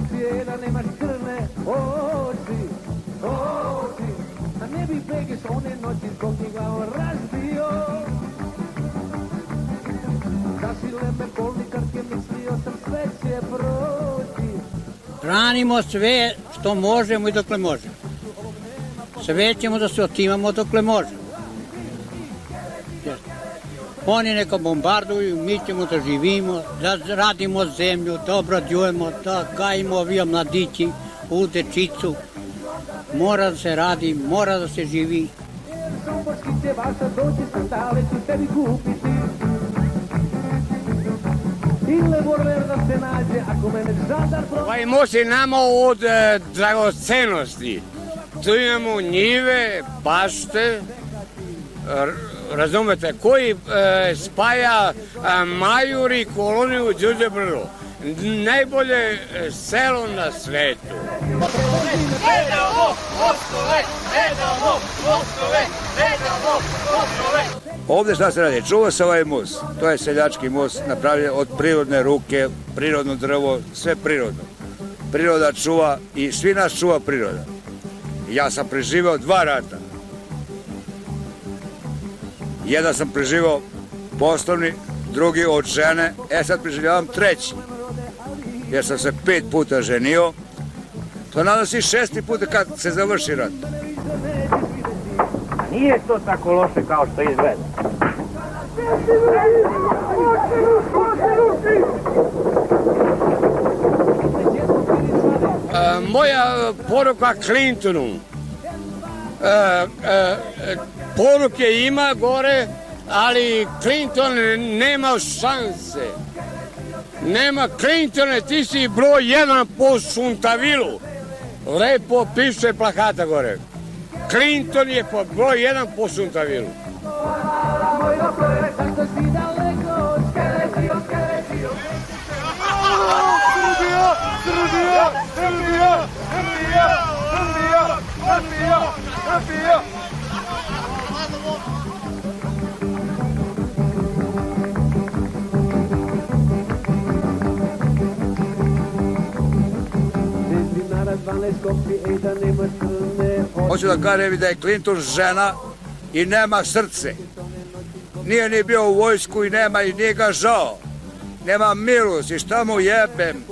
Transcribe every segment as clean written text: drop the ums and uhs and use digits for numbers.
Skopje da nemaš crne oči, oči. A ne bi Vegas one noći zbog njega razbio. Da si leme polnikarke mislio sam sve će proći. Branimo sve što možemo i dokle možemo. Sve ćemo da se otimamo dokle možemo. Oni neka bombarduju, mi ćemo da živimo, da radimo zemlju, da obrađujemo, da gajimo ovija mladići u dečicu. Mora da se radi, mora da se živi. Somborski će vaša doći, sandale ću tebi kupiti. I revolver da se nađe, ako mene žandar prođe. Ovaj most je nama od dragocenosti. Tu imamo njive, bašte, razumete, koji spaja Majur i koloniju Đurđe Brdo. Najbolje selo na svetu. Ovde šta se radi? Čuva se ovaj most. To je seljački most napravljen od prirodne ruke, prirodno drvo, sve prirodno. Priroda čuva i svi nas čuva priroda. Ja sam preživao 2 rata. Jedan sam preživao poslovni, drugi od žene, sad preživljavam 3. Jer sam se 5 puta ženio. To nadam se 6. puta kad se završi rat. Nije to tako loše kao što izgleda. Moja poruka Clintonu. Poruke ima gore, ali Clinton nema šanse. Nema Clintone, ti si broj 1 po Suntavilu. Lepo piše plakata gore. Clinton je broj 1 po Suntavilu. Hoću da kažem da je Clinton žena i nema srce. Nije ni bio u vojsku i nema i nije ga žao. Nema milost i šta mu jebem.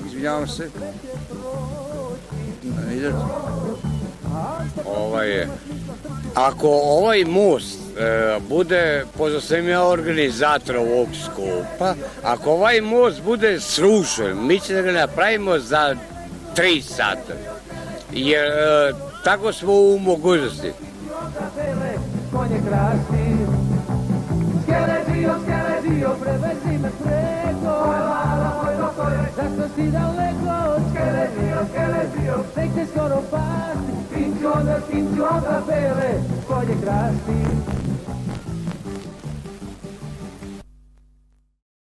Izvinjavam se. Ako ovaj most bude, pošto sam ja organizator ovog skupa, ako ovaj most bude srušen, mi ćemo da ga napravimo za 3 sata. Jer tako smo u mogućnosti. Nek te skoro pasti, finću onda bere, ko je krasti.